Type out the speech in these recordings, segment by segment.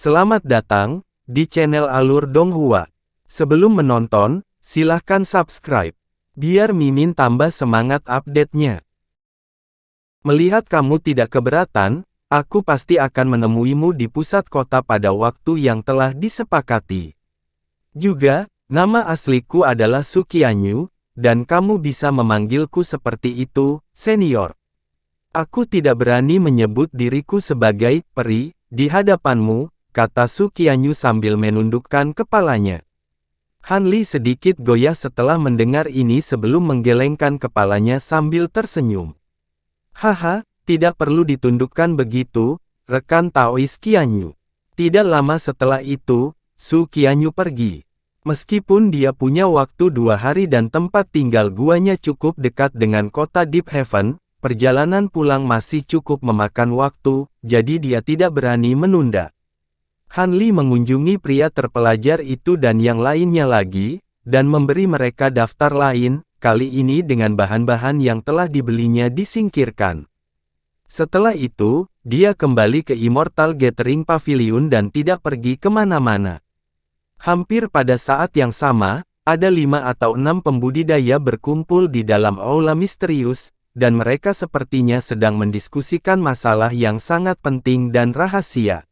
Selamat datang di channel Alur Donghua. Sebelum menonton, silahkan subscribe, biar Mimin tambah semangat update-nya. Melihat kamu tidak keberatan, aku pasti akan menemuimu di pusat kota pada waktu yang telah disepakati. Juga, nama asliku adalah Sukianyu, dan kamu bisa memanggilku seperti itu, senior. Aku tidak berani menyebut diriku sebagai peri di hadapanmu, kata Sukianyu sambil menundukkan kepalanya. Han Li sedikit goyah setelah mendengar ini sebelum menggelengkan kepalanya sambil tersenyum. Haha, tidak perlu ditundukkan begitu, rekan Taois Qianyu. Tidak lama setelah itu, Sukianyu pergi. Meskipun dia punya waktu 2 hari dan tempat tinggal guanya cukup dekat dengan kota Deep Heaven, perjalanan pulang masih cukup memakan waktu, jadi dia tidak berani menunda. Han Li mengunjungi pria terpelajar itu dan yang lainnya lagi, dan memberi mereka daftar lain, kali ini dengan bahan-bahan yang telah dibelinya disingkirkan. Setelah itu, dia kembali ke Immortal Gathering Pavilion dan tidak pergi kemana-mana. Hampir pada saat yang sama, ada 5 atau 6 pembudidaya berkumpul di dalam aula misterius, dan mereka sepertinya sedang mendiskusikan masalah yang sangat penting dan rahasia.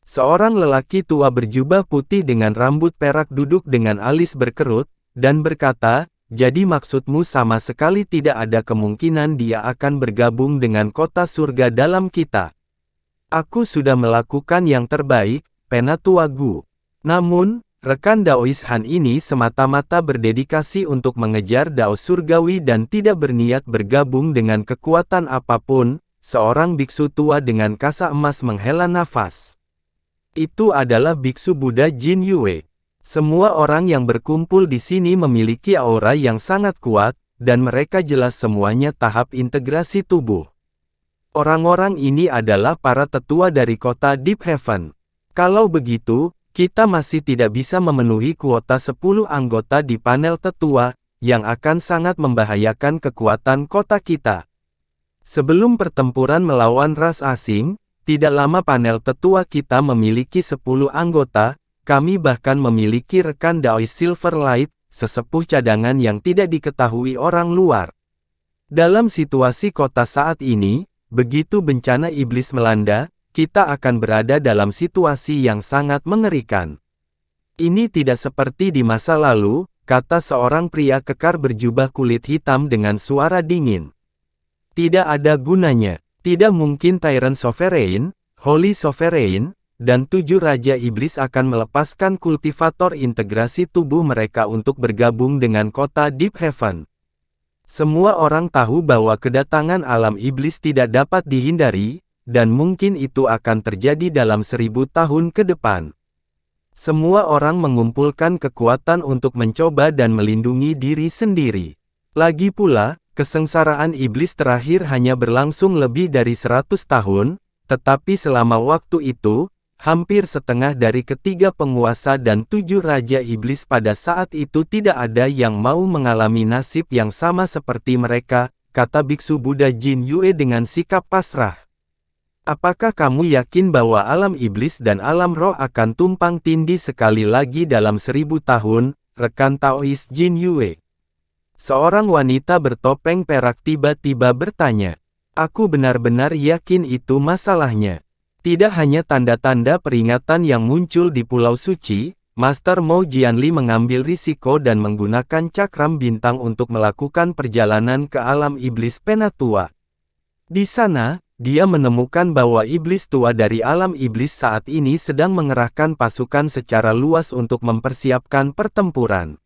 Seorang lelaki tua berjubah putih dengan rambut perak duduk dengan alis berkerut, dan berkata, "Jadi maksudmu sama sekali tidak ada kemungkinan dia akan bergabung dengan kota surga dalam kita. Aku sudah melakukan yang terbaik, Penatua Gu. Namun, rekan Daois Han ini semata-mata berdedikasi untuk mengejar Dao surgawi dan tidak berniat bergabung dengan kekuatan apapun." Seorang biksu tua dengan kasa emas menghela nafas. Itu adalah biksu Buddha Jin Yue. Semua orang yang berkumpul di sini memiliki aura yang sangat kuat, dan mereka jelas semuanya tahap integrasi tubuh. Orang-orang ini adalah para tetua dari kota Deep Heaven. Kalau begitu, kita masih tidak bisa memenuhi kuota 10 anggota di panel tetua, yang akan sangat membahayakan kekuatan kota kita. Sebelum pertempuran melawan ras asing, tidak lama panel tetua kita memiliki 10 anggota, kami bahkan memiliki rekan Daois Silverlight, sesepuh cadangan yang tidak diketahui orang luar. Dalam situasi kota saat ini, begitu bencana iblis melanda, kita akan berada dalam situasi yang sangat mengerikan. Ini tidak seperti di masa lalu, kata seorang pria kekar berjubah kulit hitam dengan suara dingin. Tidak ada gunanya. Tidak mungkin Tyrant Sovereign, Holy Sovereign, dan 7 Raja Iblis akan melepaskan kultivator integrasi tubuh mereka untuk bergabung dengan kota Deep Heaven. Semua orang tahu bahwa kedatangan alam iblis tidak dapat dihindari, dan mungkin itu akan terjadi dalam 1000 tahun ke depan. Semua orang mengumpulkan kekuatan untuk mencoba dan melindungi diri sendiri. Lagi pula, kesengsaraan iblis terakhir hanya berlangsung lebih dari 100 tahun, tetapi selama waktu itu, hampir setengah dari ketiga penguasa dan 7 raja iblis pada saat itu tidak ada yang mau mengalami nasib yang sama seperti mereka, kata biksu Buddha Jin Yue dengan sikap pasrah. Apakah kamu yakin bahwa alam iblis dan alam roh akan tumpang tindih sekali lagi dalam 1000 tahun, rekan Taois Jin Yue? Seorang wanita bertopeng perak tiba-tiba bertanya. Aku benar-benar yakin itu masalahnya. Tidak hanya tanda-tanda peringatan yang muncul di Pulau Suci, Master Mo Jianli mengambil risiko dan menggunakan cakram bintang untuk melakukan perjalanan ke alam iblis Penatua. Di sana, dia menemukan bahwa iblis tua dari alam iblis saat ini sedang mengerahkan pasukan secara luas untuk mempersiapkan pertempuran.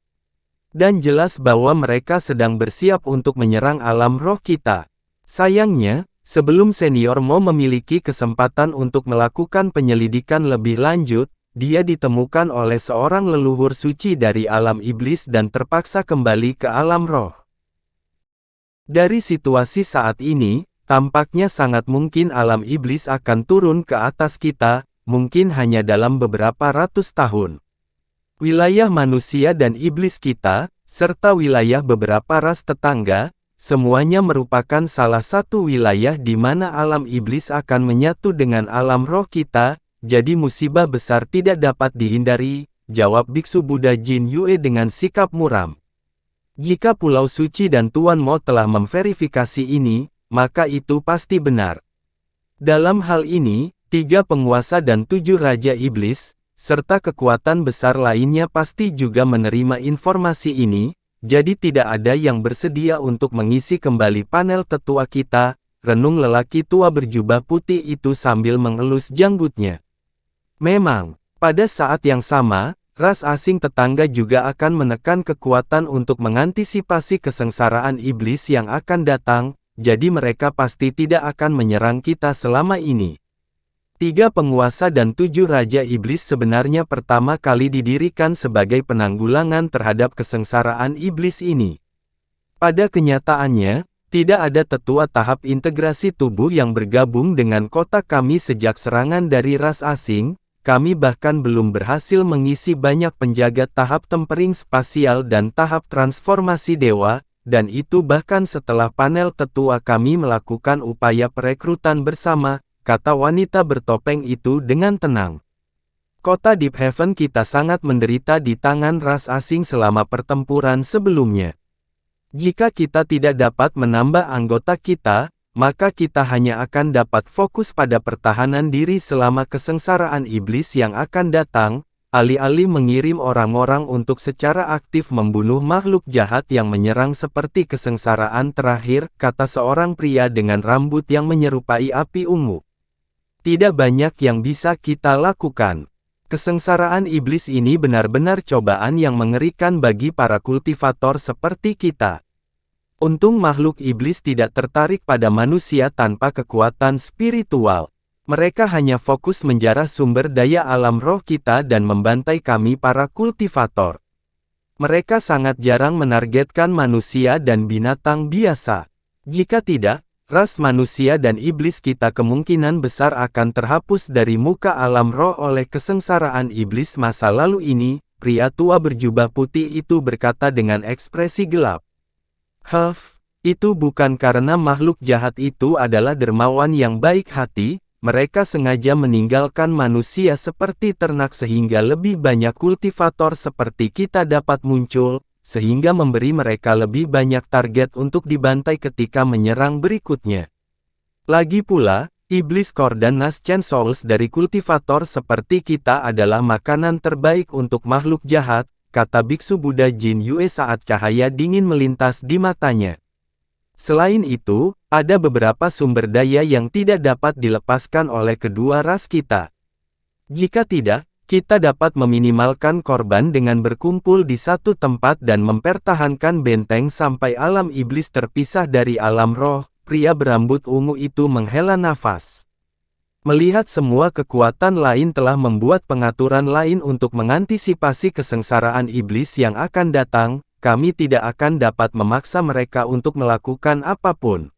Dan jelas bahwa mereka sedang bersiap untuk menyerang alam roh kita. Sayangnya, sebelum Senior Mo memiliki kesempatan untuk melakukan penyelidikan lebih lanjut, dia ditemukan oleh seorang leluhur suci dari alam iblis dan terpaksa kembali ke alam roh. Dari situasi saat ini, tampaknya sangat mungkin alam iblis akan turun ke atas kita, mungkin hanya dalam beberapa ratus tahun. Wilayah manusia dan iblis kita, serta wilayah beberapa ras tetangga, semuanya merupakan salah satu wilayah di mana alam iblis akan menyatu dengan alam roh kita, jadi musibah besar tidak dapat dihindari, jawab Biksu Buddha Jin Yue dengan sikap muram. Jika Pulau Suci dan Tuan Mo telah memverifikasi ini, maka itu pasti benar. Dalam hal ini, 3 penguasa dan 7 Raja Iblis, serta kekuatan besar lainnya pasti juga menerima informasi ini, jadi tidak ada yang bersedia untuk mengisi kembali panel tetua kita, renung lelaki tua berjubah putih itu sambil mengelus janggutnya. Memang, pada saat yang sama, ras asing tetangga juga akan menekan kekuatan untuk mengantisipasi kesengsaraan iblis yang akan datang, jadi mereka pasti tidak akan menyerang kita selama ini. 3 penguasa dan 7 Raja Iblis sebenarnya pertama kali didirikan sebagai penanggulangan terhadap kesengsaraan iblis ini. Pada kenyataannya, tidak ada tetua tahap integrasi tubuh yang bergabung dengan kota kami sejak serangan dari ras asing. Kami bahkan belum berhasil mengisi banyak penjaga tahap tempering spasial dan tahap transformasi dewa, dan itu bahkan setelah panel tetua kami melakukan upaya perekrutan bersama, kata wanita bertopeng itu dengan tenang. Kota Deep Heaven kita sangat menderita di tangan ras asing selama pertempuran sebelumnya. Jika kita tidak dapat menambah anggota kita, maka kita hanya akan dapat fokus pada pertahanan diri selama kesengsaraan iblis yang akan datang, alih-alih mengirim orang-orang untuk secara aktif membunuh makhluk jahat yang menyerang seperti kesengsaraan terakhir, kata seorang pria dengan rambut yang menyerupai api ungu. Tidak banyak yang bisa kita lakukan. Kesengsaraan iblis ini benar-benar cobaan yang mengerikan bagi para kultivator seperti kita. Untung makhluk iblis tidak tertarik pada manusia tanpa kekuatan spiritual. Mereka hanya fokus menjarah sumber daya alam roh kita dan membantai kami para kultivator. Mereka sangat jarang menargetkan manusia dan binatang biasa. Jika tidak, ras manusia dan iblis kita kemungkinan besar akan terhapus dari muka alam roh oleh kesengsaraan iblis masa lalu ini, pria tua berjubah putih itu berkata dengan ekspresi gelap. Itu bukan karena makhluk jahat itu adalah dermawan yang baik hati. Mereka sengaja meninggalkan manusia seperti ternak sehingga lebih banyak kultivator seperti kita dapat muncul, sehingga memberi mereka lebih banyak target untuk dibantai ketika menyerang berikutnya. Lagi pula, iblis core dan Naschen Souls dari kultivator seperti kita adalah makanan terbaik untuk makhluk jahat, kata Biksu Buddha Jin Yue saat cahaya dingin melintas di matanya. Selain itu, ada beberapa sumber daya yang tidak dapat dilepaskan oleh kedua ras kita. Jika tidak, kita dapat meminimalkan korban dengan berkumpul di satu tempat dan mempertahankan benteng sampai alam iblis terpisah dari alam roh. Pria berambut ungu itu menghela nafas. Melihat semua kekuatan lain telah membuat pengaturan lain untuk mengantisipasi kesengsaraan iblis yang akan datang, kami tidak akan dapat memaksa mereka untuk melakukan apapun.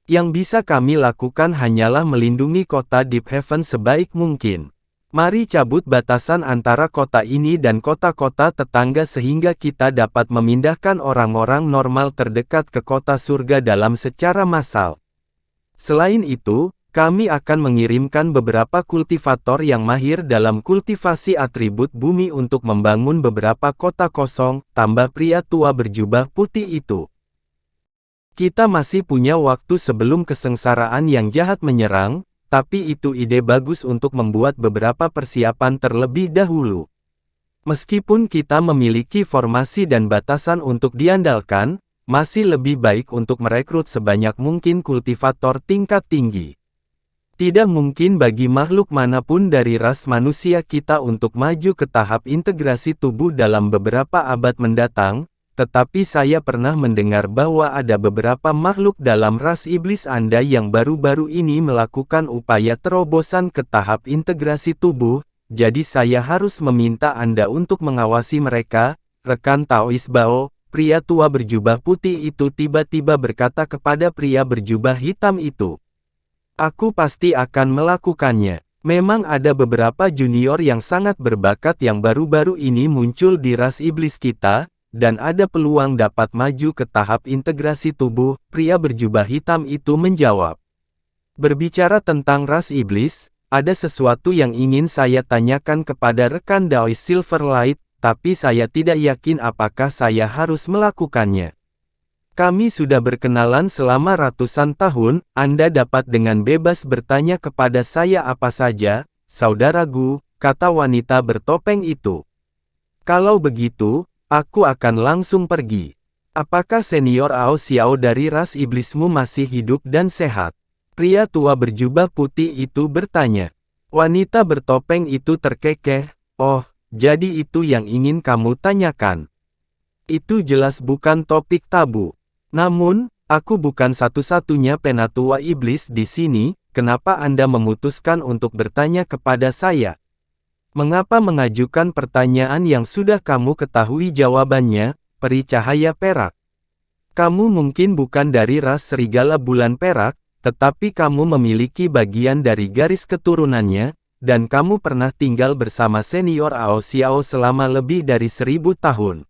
Yang bisa kami lakukan hanyalah melindungi kota Deep Heaven sebaik mungkin. Mari cabut batasan antara kota ini dan kota-kota tetangga sehingga kita dapat memindahkan orang-orang normal terdekat ke kota surga dalam secara massal. Selain itu, kami akan mengirimkan beberapa kultivator yang mahir dalam kultivasi atribut bumi untuk membangun beberapa kota kosong, tambah pria tua berjubah putih itu. Kita masih punya waktu sebelum kesengsaraan yang jahat menyerang, tapi itu ide bagus untuk membuat beberapa persiapan terlebih dahulu. Meskipun kita memiliki formasi dan batasan untuk diandalkan, masih lebih baik untuk merekrut sebanyak mungkin kultivator tingkat tinggi. Tidak mungkin bagi makhluk manapun dari ras manusia kita untuk maju ke tahap integrasi tubuh dalam beberapa abad mendatang, tetapi saya pernah mendengar bahwa ada beberapa makhluk dalam ras iblis Anda yang baru-baru ini melakukan upaya terobosan ke tahap integrasi tubuh, jadi saya harus meminta Anda untuk mengawasi mereka, rekan Taois Bao. Pria tua berjubah putih itu tiba-tiba berkata kepada pria berjubah hitam itu. Aku pasti akan melakukannya. Memang ada beberapa junior yang sangat berbakat yang baru-baru ini muncul di ras iblis kita, dan ada peluang dapat maju ke tahap integrasi tubuh, pria berjubah hitam itu menjawab. Berbicara tentang ras iblis, ada sesuatu yang ingin saya tanyakan kepada rekan Daois Silverlight, tapi saya tidak yakin apakah saya harus melakukannya. Kami sudah berkenalan selama ratusan tahun, Anda dapat dengan bebas bertanya kepada saya apa saja, Saudara Gu, kata wanita bertopeng itu. Kalau begitu, aku akan langsung pergi. Apakah senior Ao Xiao dari ras iblismu masih hidup dan sehat? Pria tua berjubah putih itu bertanya. Wanita bertopeng itu terkekeh, oh, jadi itu yang ingin kamu tanyakan. Itu jelas bukan topik tabu. Namun, aku bukan satu-satunya penatua iblis di sini, kenapa Anda memutuskan untuk bertanya kepada saya? Mengapa mengajukan pertanyaan yang sudah kamu ketahui jawabannya, peri cahaya perak? Kamu mungkin bukan dari ras serigala bulan perak, tetapi kamu memiliki bagian dari garis keturunannya, dan kamu pernah tinggal bersama senior Ao Xiao selama lebih dari 1000 tahun.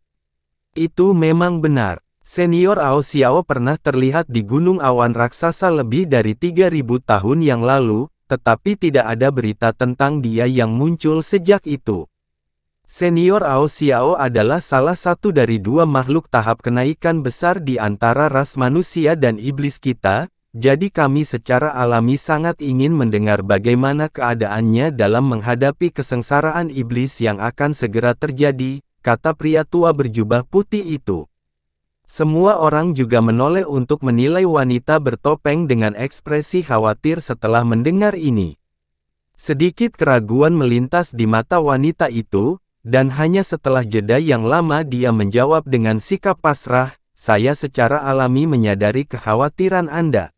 Itu memang benar. Senior Ao Xiao pernah terlihat di Gunung Awan Raksasa lebih dari 3000 tahun yang lalu, tetapi tidak ada berita tentang dia yang muncul sejak itu. Senior Ao Xiao adalah salah satu dari dua makhluk tahap kenaikan besar di antara ras manusia dan iblis kita, jadi kami secara alami sangat ingin mendengar bagaimana keadaannya dalam menghadapi kesengsaraan iblis yang akan segera terjadi, kata pria tua berjubah putih itu. Semua orang juga menoleh untuk menilai wanita bertopeng dengan ekspresi khawatir setelah mendengar ini. Sedikit keraguan melintas di mata wanita itu, dan hanya setelah jeda yang lama dia menjawab dengan sikap pasrah, saya secara alami menyadari kekhawatiran Anda.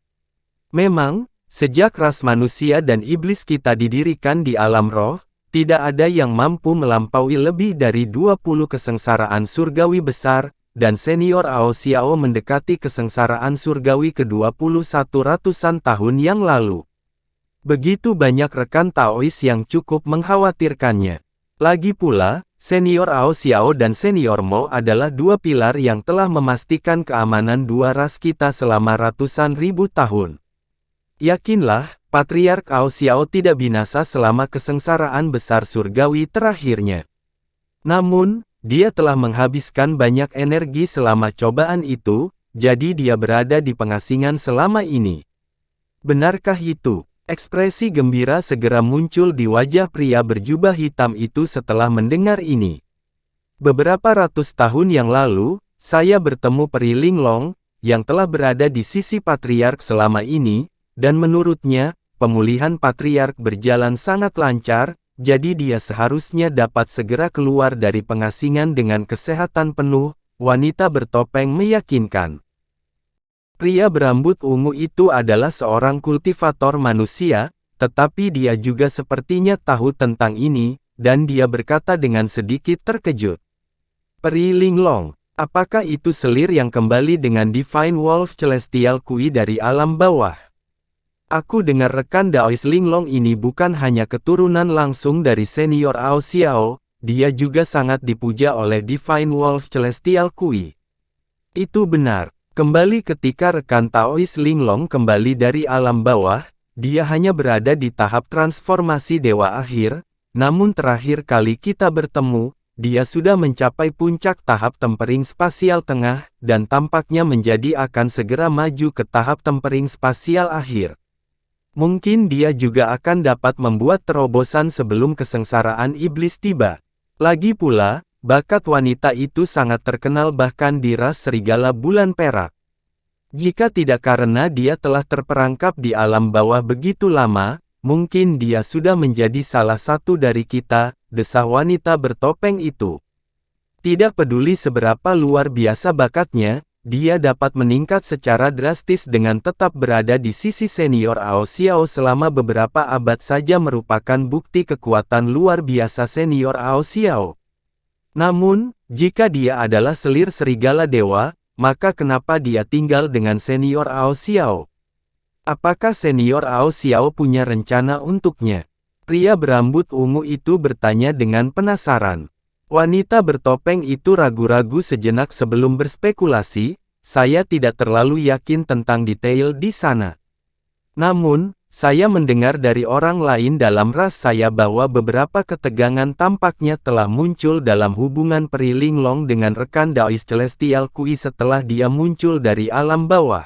Memang, sejak ras manusia dan iblis kita didirikan di alam roh, tidak ada yang mampu melampaui lebih dari 20 kesengsaraan surgawi besar, dan senior Ao Xiao mendekati kesengsaraan surgawi ke-21 ratusan tahun yang lalu. Begitu banyak rekan Taois yang cukup mengkhawatirkannya. Lagi pula, senior Ao Xiao dan senior Mo adalah dua pilar yang telah memastikan keamanan dua ras kita selama ratusan ribu tahun. Yakinlah, Patriark Ao Xiao tidak binasa selama kesengsaraan besar surgawi terakhirnya. Namun, dia telah menghabiskan banyak energi selama cobaan itu, jadi dia berada di pengasingan selama ini. Benarkah itu? Ekspresi gembira segera muncul di wajah pria berjubah hitam itu setelah mendengar ini. Beberapa ratus tahun yang lalu, saya bertemu Peri Linglong, yang telah berada di sisi Patriark selama ini, dan menurutnya, pemulihan Patriark berjalan sangat lancar, jadi dia seharusnya dapat segera keluar dari pengasingan dengan kesehatan penuh, wanita bertopeng meyakinkan. Pria berambut ungu itu adalah seorang kultivator manusia, tetapi dia juga sepertinya tahu tentang ini, dan dia berkata dengan sedikit terkejut. Peri Linglong, apakah itu selir yang kembali dengan Divine Wolf Celestial Kui dari alam bawah? Aku dengar rekan Daois Linglong ini bukan hanya keturunan langsung dari senior Ao Xiao, dia juga sangat dipuja oleh Divine Wolf Celestial Kui. Itu benar, kembali ketika rekan Taois Linglong kembali dari alam bawah, dia hanya berada di tahap transformasi dewa akhir, namun terakhir kali kita bertemu, dia sudah mencapai puncak tahap tempering spasial tengah, dan tampaknya menjadi akan segera maju ke tahap tempering spasial akhir. Mungkin dia juga akan dapat membuat terobosan sebelum kesengsaraan iblis tiba. Lagi pula, bakat wanita itu sangat terkenal bahkan di ras serigala bulan perak. Jika tidak karena dia telah terperangkap di alam bawah begitu lama, mungkin dia sudah menjadi salah satu dari kita, desah wanita bertopeng itu. Tidak peduli seberapa luar biasa bakatnya, dia dapat meningkat secara drastis dengan tetap berada di sisi senior Ao Xiao selama beberapa abad saja merupakan bukti kekuatan luar biasa senior Ao Xiao. Namun, jika dia adalah selir serigala dewa, maka kenapa dia tinggal dengan senior Ao Xiao? Apakah senior Ao Xiao punya rencana untuknya? Pria berambut ungu itu bertanya dengan penasaran. Wanita bertopeng itu ragu-ragu sejenak sebelum berspekulasi, saya tidak terlalu yakin tentang detail di sana. Namun, saya mendengar dari orang lain dalam ras saya bahwa beberapa ketegangan tampaknya telah muncul dalam hubungan Pri Linglong dengan rekan Daoist Celestial Kui setelah dia muncul dari alam bawah.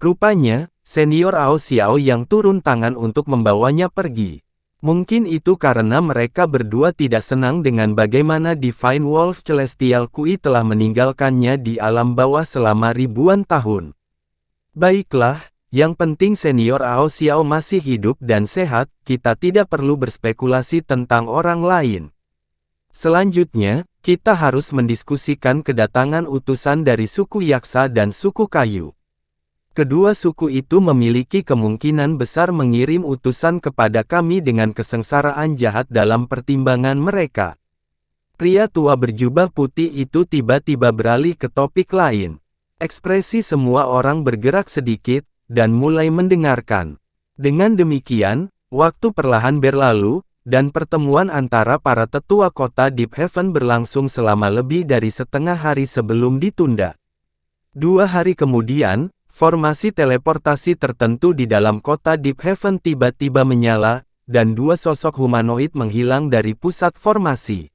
Rupanya, senior Ao Xiao yang turun tangan untuk membawanya pergi. Mungkin itu karena mereka berdua tidak senang dengan bagaimana Divine Wolf Celestial Kui telah meninggalkannya di alam bawah selama ribuan tahun. Baiklah. Yang penting senior Ao Xiao masih hidup dan sehat, kita tidak perlu berspekulasi tentang orang lain. Selanjutnya, kita harus mendiskusikan kedatangan utusan dari suku Yaksa dan suku Kayu. Kedua suku itu memiliki kemungkinan besar mengirim utusan kepada kami dengan kesengsaraan jahat dalam pertimbangan mereka. Pria tua berjubah putih itu tiba-tiba beralih ke topik lain. Ekspresi semua orang bergerak sedikit, dan mulai mendengarkan. Dengan demikian, waktu perlahan berlalu, dan pertemuan antara para tetua kota Deep Heaven berlangsung selama lebih dari setengah hari sebelum ditunda. 2 hari kemudian, formasi teleportasi tertentu di dalam kota Deep Heaven tiba-tiba menyala, dan 2 sosok humanoid menghilang dari pusat formasi.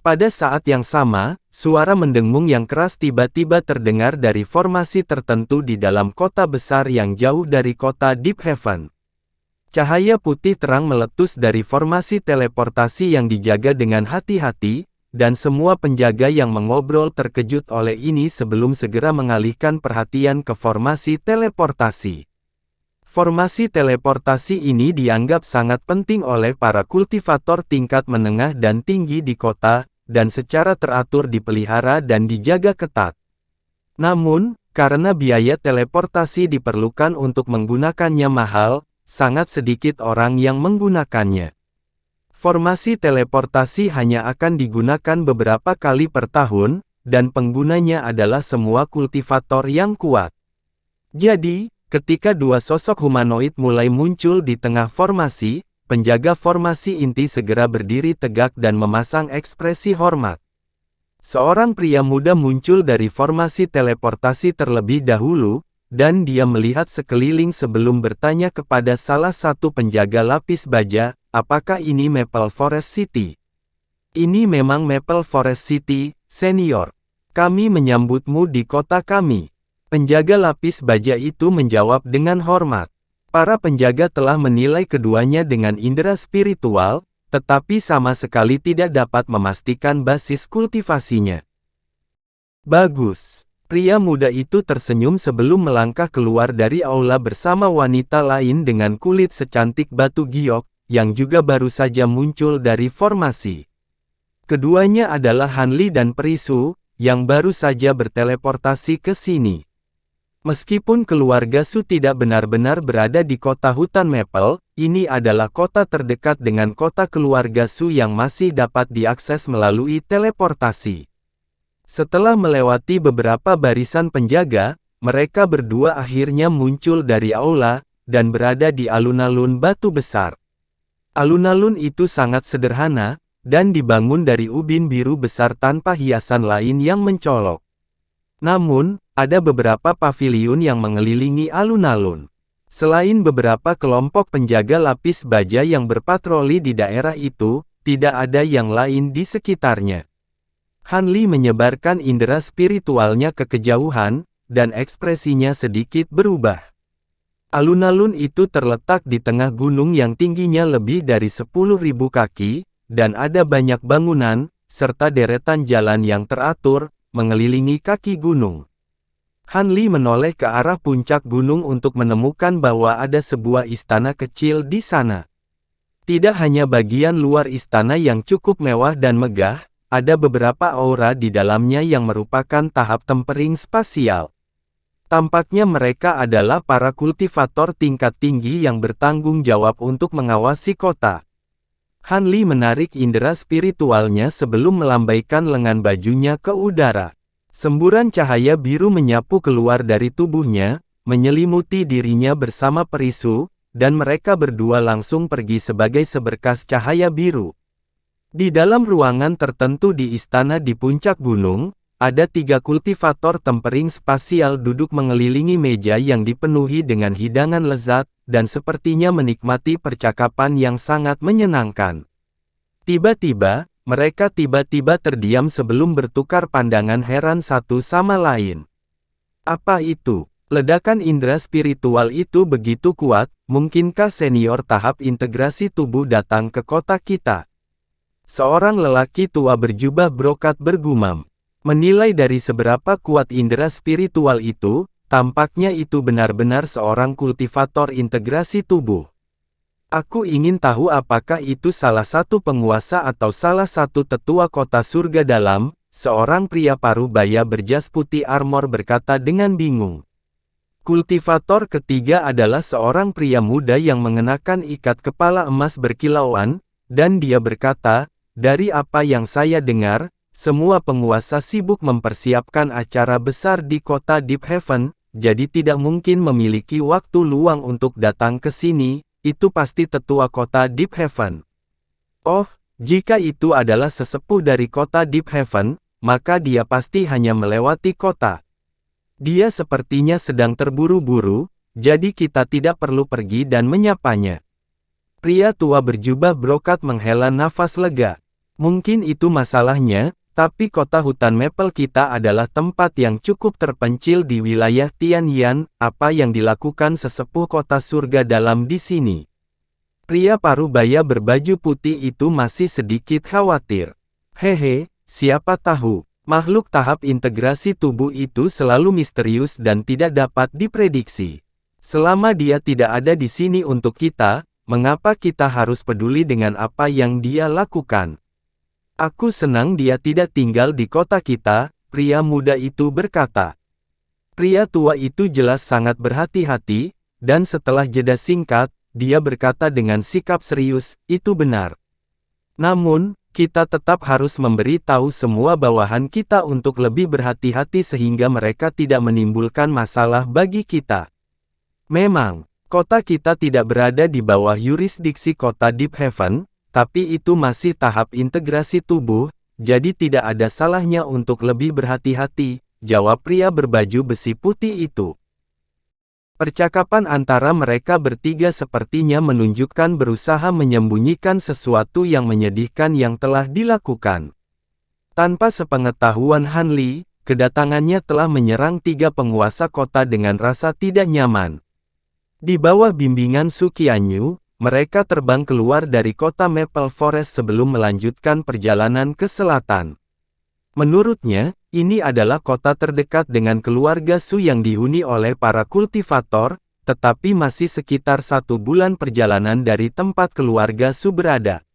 Pada saat yang sama, suara mendengung yang keras tiba-tiba terdengar dari formasi tertentu di dalam kota besar yang jauh dari kota Deep Heaven. Cahaya putih terang meletus dari formasi teleportasi yang dijaga dengan hati-hati, dan semua penjaga yang mengobrol terkejut oleh ini sebelum segera mengalihkan perhatian ke formasi teleportasi. Formasi teleportasi ini dianggap sangat penting oleh para kultivator tingkat menengah dan tinggi di kota, dan secara teratur dipelihara dan dijaga ketat. Namun, karena biaya teleportasi diperlukan untuk menggunakannya mahal, sangat sedikit orang yang menggunakannya. Formasi teleportasi hanya akan digunakan beberapa kali per tahun, dan penggunanya adalah semua kultivator yang kuat. Jadi, ketika 2 sosok humanoid mulai muncul di tengah formasi, penjaga formasi inti segera berdiri tegak dan memasang ekspresi hormat. Seorang pria muda muncul dari formasi teleportasi terlebih dahulu, dan dia melihat sekeliling sebelum bertanya kepada salah satu penjaga lapis baja, apakah ini Maple Forest City? Ini memang Maple Forest City, senior. Kami menyambutmu di kota kami. Penjaga lapis baja itu menjawab dengan hormat. Para penjaga telah menilai keduanya dengan indera spiritual, tetapi sama sekali tidak dapat memastikan basis kultivasinya. Bagus. Pria muda itu tersenyum sebelum melangkah keluar dari aula bersama wanita lain dengan kulit secantik batu giok, yang juga baru saja muncul dari formasi. Keduanya adalah Hanli dan Perisu, yang baru saja berteleportasi ke sini. Meskipun keluarga Su tidak benar-benar berada di kota hutan Maple, ini adalah kota terdekat dengan kota keluarga Su yang masih dapat diakses melalui teleportasi. Setelah melewati beberapa barisan penjaga, mereka berdua akhirnya muncul dari aula, dan berada di alun-alun batu besar. Alun-alun itu sangat sederhana, dan dibangun dari ubin biru besar tanpa hiasan lain yang mencolok. Namun, ada beberapa paviliun yang mengelilingi alun-alun. Selain beberapa kelompok penjaga lapis baja yang berpatroli di daerah itu, tidak ada yang lain di sekitarnya. Hanli menyebarkan indera spiritualnya ke kejauhan, dan ekspresinya sedikit berubah. Alun-alun itu terletak di tengah gunung yang tingginya lebih dari 10.000 kaki, dan ada banyak bangunan, serta deretan jalan yang teratur, mengelilingi kaki gunung. Hanli menoleh ke arah puncak gunung untuk menemukan bahwa ada sebuah istana kecil di sana. Tidak hanya bagian luar istana yang cukup mewah dan megah, ada beberapa aura di dalamnya yang merupakan tahap tempering spasial. Tampaknya mereka adalah para kultivator tingkat tinggi yang bertanggung jawab untuk mengawasi kota. Hanli menarik indera spiritualnya sebelum melambaikan lengan bajunya ke udara. Semburan cahaya biru menyapu keluar dari tubuhnya, menyelimuti dirinya bersama Perisu, dan mereka berdua langsung pergi sebagai seberkas cahaya biru. Di dalam ruangan tertentu di istana di puncak gunung, ada 3 kultivator tempering spasial duduk mengelilingi meja yang dipenuhi dengan hidangan lezat, dan sepertinya menikmati percakapan yang sangat menyenangkan. Tiba-tiba, mereka tiba-tiba terdiam sebelum bertukar pandangan heran satu sama lain. Apa itu? Ledakan indera spiritual itu begitu kuat, mungkinkah senior tahap integrasi tubuh datang ke kota kita? Seorang lelaki tua berjubah brokat bergumam. Menilai dari seberapa kuat indera spiritual itu, tampaknya itu benar-benar seorang kultivator integrasi tubuh. Aku ingin tahu apakah itu salah satu penguasa atau salah satu tetua kota surga dalam, seorang pria parubaya berjas putih armor berkata dengan bingung. Kultivator ketiga adalah seorang pria muda yang mengenakan ikat kepala emas berkilauan, dan dia berkata, dari apa yang saya dengar, semua penguasa sibuk mempersiapkan acara besar di kota Deep Haven, jadi tidak mungkin memiliki waktu luang untuk datang ke sini, itu pasti tetua kota Deep Haven. Oh, jika itu adalah sesepuh dari kota Deep Haven, maka dia pasti hanya melewati kota. Dia sepertinya sedang terburu-buru, jadi kita tidak perlu pergi dan menyapanya. Pria tua berjubah brokat menghela nafas lega. Mungkin itu masalahnya, tapi kota hutan Maple kita adalah tempat yang cukup terpencil di wilayah Tianyan. Apa yang dilakukan sesepuh kota surga dalam di sini? Pria parubaya berbaju putih itu masih sedikit khawatir. Hehe, siapa tahu. Makhluk tahap integrasi tubuh itu selalu misterius dan tidak dapat diprediksi. Selama dia tidak ada di sini untuk kita, mengapa kita harus peduli dengan apa yang dia lakukan? Aku senang dia tidak tinggal di kota kita, pria muda itu berkata. Pria tua itu jelas sangat berhati-hati, dan setelah jeda singkat, dia berkata dengan sikap serius, itu benar. Namun, kita tetap harus memberi tahu semua bawahan kita untuk lebih berhati-hati sehingga mereka tidak menimbulkan masalah bagi kita. Memang, kota kita tidak berada di bawah yurisdiksi kota Deep Haven, tapi itu masih tahap integrasi tubuh, jadi tidak ada salahnya untuk lebih berhati-hati, jawab pria berbaju besi putih itu. Percakapan antara mereka bertiga sepertinya menunjukkan berusaha menyembunyikan sesuatu yang menyedihkan yang telah dilakukan. Tanpa sepengetahuan Han Li, kedatangannya telah menyerang 3 penguasa kota dengan rasa tidak nyaman. Di bawah bimbingan Su Qianyu, mereka terbang keluar dari kota Maple Forest sebelum melanjutkan perjalanan ke selatan. Menurutnya, ini adalah kota terdekat dengan keluarga Su yang dihuni oleh para kultivator, tetapi masih sekitar 1 bulan perjalanan dari tempat keluarga Su berada.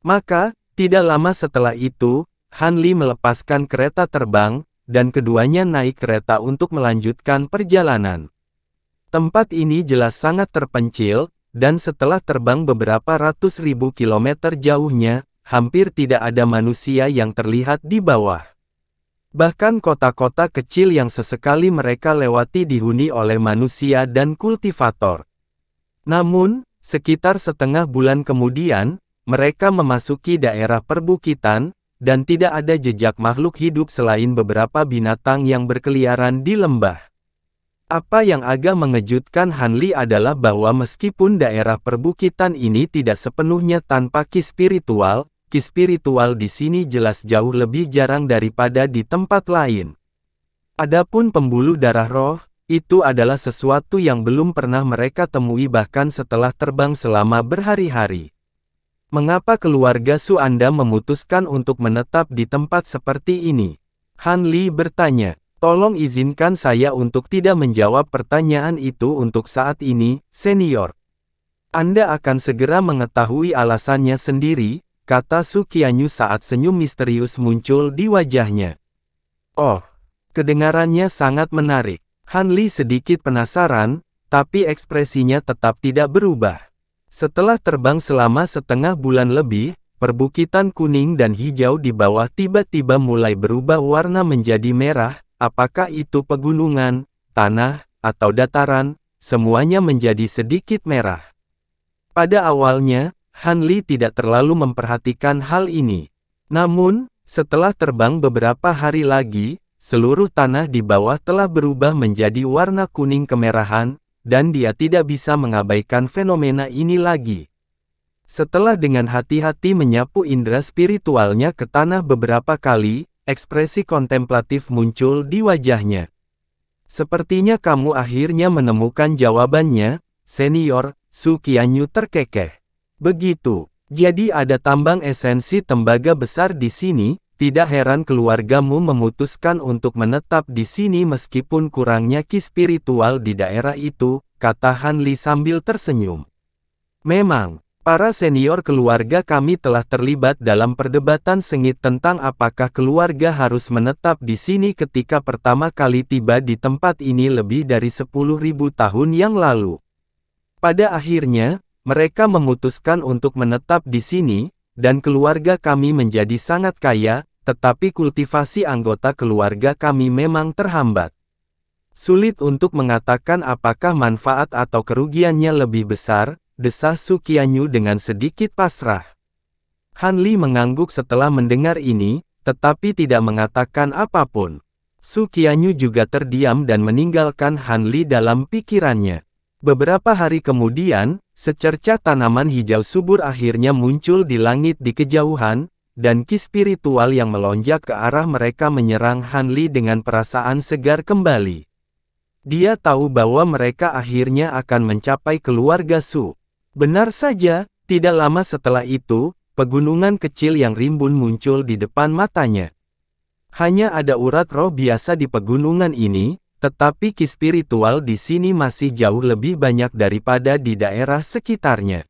Maka, tidak lama setelah itu, Han Li melepaskan kereta terbang, dan keduanya naik kereta untuk melanjutkan perjalanan. Tempat ini jelas sangat terpencil, dan setelah terbang beberapa ratus ribu kilometer jauhnya, hampir tidak ada manusia yang terlihat di bawah. Bahkan kota-kota kecil yang sesekali mereka lewati dihuni oleh manusia dan kultivator. Namun, sekitar setengah bulan kemudian, mereka memasuki daerah perbukitan, dan tidak ada jejak makhluk hidup selain beberapa binatang yang berkeliaran di lembah. Apa yang agak mengejutkan Han Li adalah bahwa meskipun daerah perbukitan ini tidak sepenuhnya tanpa ki spiritual di sini jelas jauh lebih jarang daripada di tempat lain. Adapun pembuluh darah roh, itu adalah sesuatu yang belum pernah mereka temui bahkan setelah terbang selama berhari-hari. Mengapa keluarga Su Anda memutuskan untuk menetap di tempat seperti ini? Han Li bertanya. Tolong izinkan saya untuk tidak menjawab pertanyaan itu untuk saat ini, senior. Anda akan segera mengetahui alasannya sendiri, kata Su Qianyu saat senyum misterius muncul di wajahnya. Oh, kedengarannya sangat menarik. Han Li sedikit penasaran, tapi ekspresinya tetap tidak berubah. Setelah terbang selama setengah bulan lebih, perbukitan kuning dan hijau di bawah tiba-tiba mulai berubah warna menjadi merah. Apakah itu pegunungan, tanah, atau dataran, semuanya menjadi sedikit merah. Pada awalnya, Han Li tidak terlalu memperhatikan hal ini. Namun, Setelah terbang beberapa hari lagi, seluruh tanah di bawah telah berubah menjadi warna kuning kemerahan, dan dia tidak bisa mengabaikan fenomena ini lagi. Setelah dengan hati-hati menyapu indera spiritualnya ke tanah beberapa kali, ekspresi kontemplatif muncul di wajahnya. Sepertinya kamu akhirnya menemukan jawabannya, Senior, Su Qianyu terkekeh. Begitu. Jadi ada tambang esensi tembaga besar di sini, tidak heran keluargamu memutuskan untuk menetap di sini meskipun kurangnya ki spiritual di daerah itu, kata Han Li sambil tersenyum. Memang, para senior keluarga kami telah terlibat dalam perdebatan sengit tentang apakah keluarga harus menetap di sini ketika pertama kali tiba di tempat ini lebih dari 10.000 tahun yang lalu. Pada akhirnya, mereka memutuskan untuk menetap di sini, dan keluarga kami menjadi sangat kaya, tetapi kultivasi anggota keluarga kami memang terhambat. Sulit untuk mengatakan apakah manfaat atau kerugiannya lebih besar, desah Su Qianyu dengan sedikit pasrah. Han Li mengangguk setelah mendengar ini, tetapi tidak mengatakan apapun. Su Qianyu juga terdiam dan meninggalkan Han Li dalam pikirannya. Beberapa hari kemudian, secercah tanaman hijau subur akhirnya muncul di langit di kejauhan, dan ki spiritual yang melonjak ke arah mereka menyerang Han Li dengan perasaan segar kembali. Dia tahu bahwa mereka akhirnya akan mencapai keluarga Su. Benar saja, tidak lama setelah itu, pegunungan kecil yang rimbun muncul di depan matanya. Hanya ada urat roh biasa di pegunungan ini, tetapi ki spiritual di sini masih jauh lebih banyak daripada di daerah sekitarnya.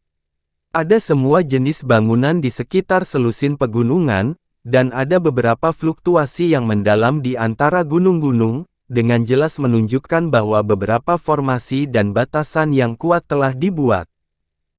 Ada semua jenis bangunan di sekitar selusin pegunungan, dan ada beberapa fluktuasi yang mendalam di antara gunung-gunung, dengan jelas menunjukkan bahwa beberapa formasi dan batasan yang kuat telah dibuat.